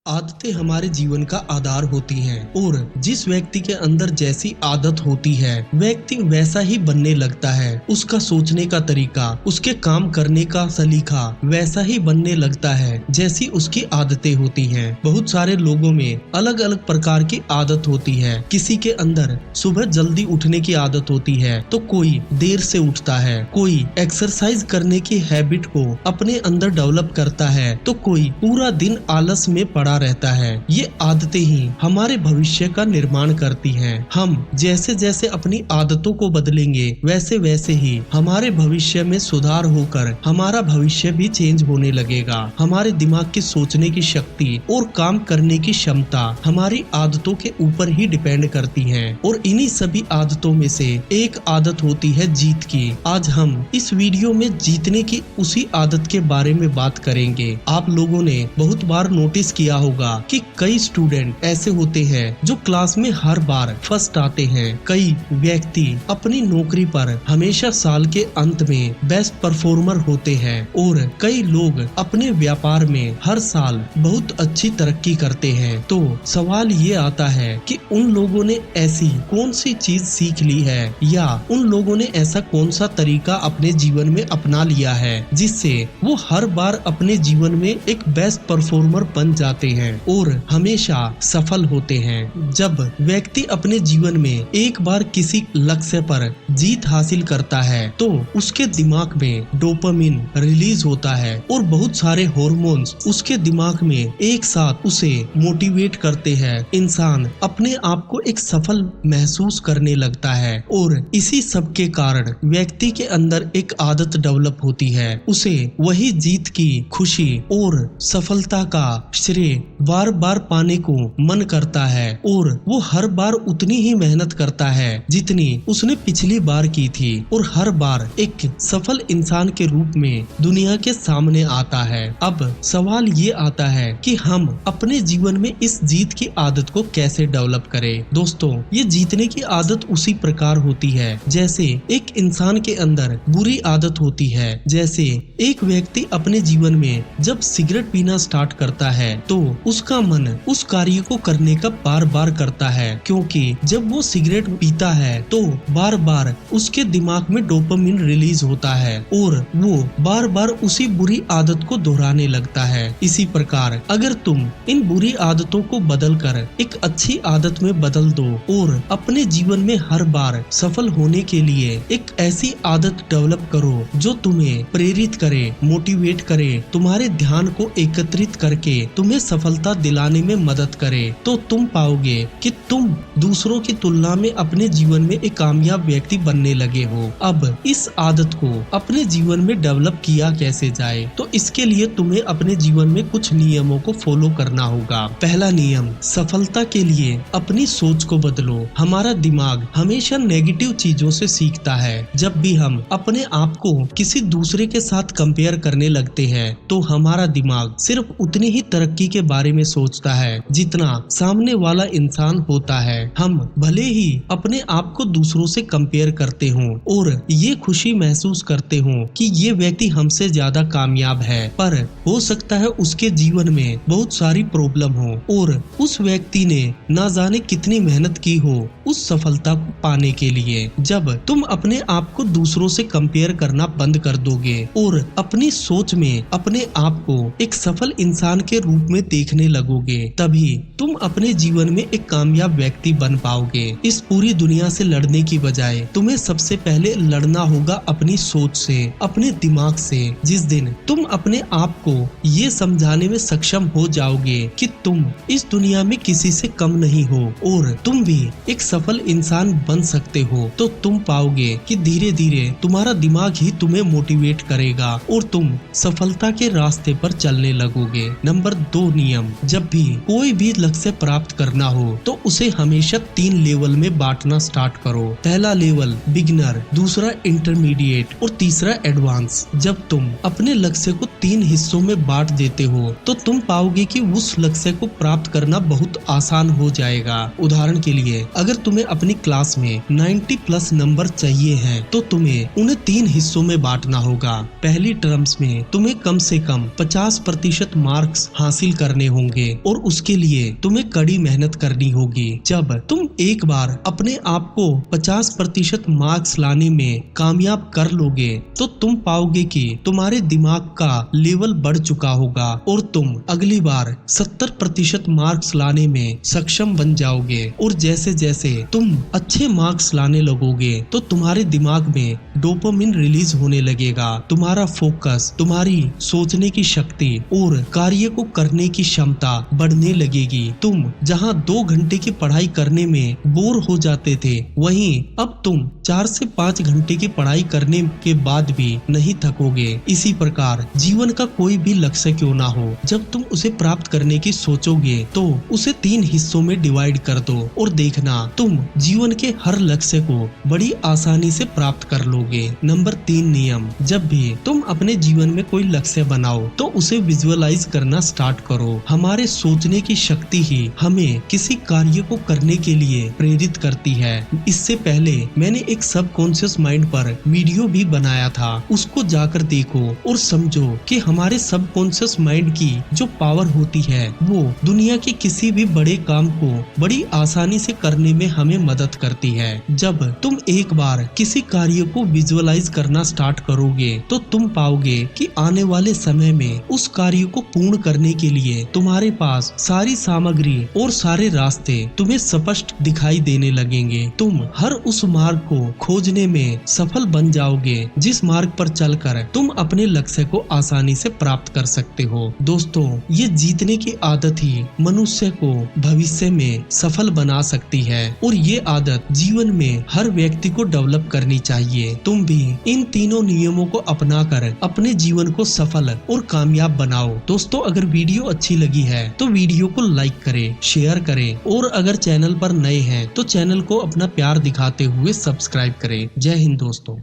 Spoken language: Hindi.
आदतें हमारे जीवन का आधार होती हैं और जिस व्यक्ति के अंदर जैसी आदत होती है व्यक्ति वैसा ही बनने लगता है। उसका सोचने का तरीका, उसके काम करने का सलीका वैसा ही बनने लगता है जैसी उसकी आदतें होती हैं। बहुत सारे लोगों में अलग अलग प्रकार की आदत होती है। किसी के अंदर सुबह जल्दी उठने की आदत होती है तो कोई देर से उठता है, कोई एक्सरसाइज करने की हैबिट को अपने अंदर डेवलप करता है तो कोई पूरा दिन आलस में पड़ा रहता है। ये आदतें ही हमारे भविष्य का निर्माण करती हैं। हम जैसे जैसे अपनी आदतों को बदलेंगे वैसे वैसे ही हमारे भविष्य में सुधार होकर हमारा भविष्य भी चेंज होने लगेगा। हमारे दिमाग की सोचने की शक्ति और काम करने की क्षमता हमारी आदतों के ऊपर ही डिपेंड करती है और इन्हीं सभी आदतों में से एक आदत होती है जीत की। आज हम इस वीडियो में जीतने की उसी आदत के बारे में बात करेंगे। आप लोगों ने बहुत बार नोटिस किया होगा कि कई स्टूडेंट ऐसे होते हैं जो क्लास में हर बार फर्स्ट आते हैं। कई व्यक्ति अपनी नौकरी पर हमेशा साल के अंत में बेस्ट परफॉर्मर होते हैं और कई लोग अपने व्यापार में हर साल बहुत अच्छी तरक्की करते हैं। तो सवाल ये आता है कि उन लोगों ने ऐसी कौन सी चीज सीख ली है या उन लोगों ने ऐसा कौन सा तरीका अपने जीवन में अपना लिया है जिससे वो हर बार अपने जीवन में एक बेस्ट परफॉर्मर बन जाते हैं और हमेशा सफल होते हैं। जब व्यक्ति अपने जीवन में एक बार किसी लक्ष्य पर जीत हासिल करता है तो उसके दिमाग में डोपामिन रिलीज होता है और बहुत सारे हार्मोन्स उसके दिमाग में एक साथ उसे मोटिवेट करते हैं। इंसान अपने आप को एक सफल महसूस करने लगता है और इसी सब के कारण व्यक्ति के अंदर एक आदत डेवलप होती है। उसे वही जीत की खुशी और सफलता का श्रेय बार बार पाने को मन करता है और वो हर बार उतनी ही मेहनत करता है जितनी उसने पिछली बार की थी और हर बार एक सफल इंसान के रूप में दुनिया के सामने आता है। अब सवाल ये आता है कि हम अपने जीवन में इस जीत की आदत को कैसे डेवलप करें। दोस्तों, ये जीतने की आदत उसी प्रकार होती है जैसे एक इंसान के अंदर बुरी आदत होती है। जैसे एक व्यक्ति अपने जीवन में जब सिगरेट पीना स्टार्ट करता है तो उसका मन उस कार्य को करने का बार बार करता है क्योंकि जब वो सिगरेट पीता है तो बार बार उसके दिमाग में डोपामिन रिलीज होता है और वो बार बार उसी बुरी आदत को दोहराने लगता है। इसी प्रकार अगर तुम इन बुरी आदतों को बदलकर एक अच्छी आदत में बदल दो और अपने जीवन में हर बार सफल होने के लिए एक ऐसी आदत डेवलप करो जो तुम्हें प्रेरित करे, मोटिवेट करे, तुम्हारे ध्यान को एकत्रित करके तुम्हें सफलता दिलाने में मदद करे, तो तुम पाओगे कि तुम दूसरों की तुलना में अपने जीवन में एक कामयाब व्यक्ति बनने लगे हो। अब इस आदत को अपने जीवन में डेवलप किया कैसे जाए, तो इसके लिए तुम्हें अपने जीवन में कुछ नियमों को फॉलो करना होगा। पहला नियम, सफलता के लिए अपनी सोच को बदलो। हमारा दिमाग हमेशा नेगेटिव चीजों से सीखता है। जब भी हम अपने आप को किसी दूसरे के साथ कंपेयर करने लगते हैं तो हमारा दिमाग सिर्फ उतनी ही तरक्की के बारे में सोचता है जितना सामने वाला इंसान होता है। हम भले ही अपने आप को दूसरों से कंपेयर करते हों और ये खुशी महसूस करते हों कि ये व्यक्ति हमसे ज्यादा कामयाब है, पर हो सकता है उसके जीवन में बहुत सारी प्रॉब्लम हो और उस व्यक्ति ने ना जाने कितनी मेहनत की हो उस सफलता को पाने के लिए। जब तुम अपने आप को दूसरों से कंपेयर करना बंद कर दोगे और अपनी सोच में अपने आप को एक सफल इंसान के रूप में देखने लगोगे तभी तुम अपने जीवन में एक कामयाब व्यक्ति बन पाओगे। इस पूरी दुनिया से लड़ने की बजाय तुम्हें सबसे पहले लड़ना होगा अपनी सोच से, अपने दिमाग से। जिस दिन तुम अपने आप को ये समझाने में सक्षम हो जाओगे कि तुम इस दुनिया में किसी से कम नहीं हो और तुम भी एक सफल इंसान बन सकते हो, तो तुम पाओगे कि धीरे धीरे तुम्हारा दिमाग ही तुम्हें मोटिवेट करेगा और तुम सफलता के रास्ते पर चलने लगोगे। नंबर 2 नियम, जब भी कोई भी लक्ष्य प्राप्त करना हो तो उसे हमेशा 3 लेवल में बांटना स्टार्ट करो। पहला लेवल बिगिनर, दूसरा इंटरमीडिएट और तीसरा एडवांस। जब तुम अपने लक्ष्य को 3 हिस्सों में बांट देते हो तो तुम पाओगे कि उस लक्ष्य को प्राप्त करना बहुत आसान हो जाएगा। उदाहरण के लिए अगर तुम्हें अपनी क्लास में 90+ नंबर चाहिए हैं तो तुम्हें उन्हें 3 हिस्सों में बांटना होगा। पहली टर्म्स में तुम्हें कम से कम 50% मार्क्स हासिल करना करने होंगे और उसके लिए तुम्हें कड़ी मेहनत करनी होगी। जब तुम एक बार अपने आप को 50% मार्क्स लाने में कामयाब कर लोगे तो तुम पाओगे कि तुम्हारे दिमाग का लेवल बढ़ चुका होगा और तुम अगली बार 70% मार्क्स लाने में सक्षम बन जाओगे। और जैसे जैसे तुम अच्छे मार्क्स लाने लगोगे तो तुम्हारे दिमाग में डोपामिन रिलीज होने लगेगा। तुम्हारा फोकस, तुम्हारी सोचने की शक्ति और कार्य को करने की क्षमता बढ़ने लगेगी। तुम जहां 2 घंटे की पढ़ाई करने में बोर हो जाते थे, वहीं अब तुम 4 से 5 घंटे की पढ़ाई करने के बाद भी नहीं थकोगे। इसी प्रकार जीवन का कोई भी लक्ष्य क्यों ना हो, जब तुम उसे प्राप्त करने की सोचोगे तो उसे 3 हिस्सों में डिवाइड कर दो और देखना तुम जीवन के हर लक्ष्य को बड़ी आसानी से प्राप्त कर लोगे। नंबर 3 नियम, जब भी तुम अपने जीवन में कोई लक्ष्य बनाओ तो उसे विजुअलाइज करना स्टार्ट करो। हमारे सोचने की शक्ति ही हमें किसी कार्य को करने के लिए प्रेरित करती है। इससे पहले मैंने एक सबकॉन्शियस माइंड पर वीडियो भी बनाया था, उसको जाकर देखो और समझो कि हमारे सबकॉन्शियस माइंड की जो पावर होती है वो दुनिया के किसी भी बड़े काम को बड़ी आसानी से करने में हमें मदद करती है। जब तुम एक बार किसी कार्य को विजुअलाइज करना स्टार्ट करोगे तो तुम पाओगे कि आने वाले समय में उस कार्य को पूर्ण करने के लिए तुम्हारे पास सारी सामग्री और सारे रास्ते तुम्हें स्पष्ट दिखाई देने लगेंगे। तुम हर उस मार्ग को खोजने में सफल बन जाओगे जिस मार्ग पर चलकर तुम अपने लक्ष्य को आसानी से प्राप्त कर सकते हो। दोस्तों, ये जीतने की आदत ही मनुष्य को भविष्य में सफल बना सकती है और ये आदत जीवन में हर व्यक्ति को डेवलप करनी चाहिए। तुम भी इन तीनों नियमों को अपनाकर अपने जीवन को सफल और कामयाब बनाओ। दोस्तों, अगर वीडियो अच्छी लगी है तो वीडियो को लाइक करें, शेयर करें और अगर चैनल पर नए हैं तो चैनल को अपना प्यार दिखाते हुए सब्सक्राइब करें। जय हिंद दोस्तों।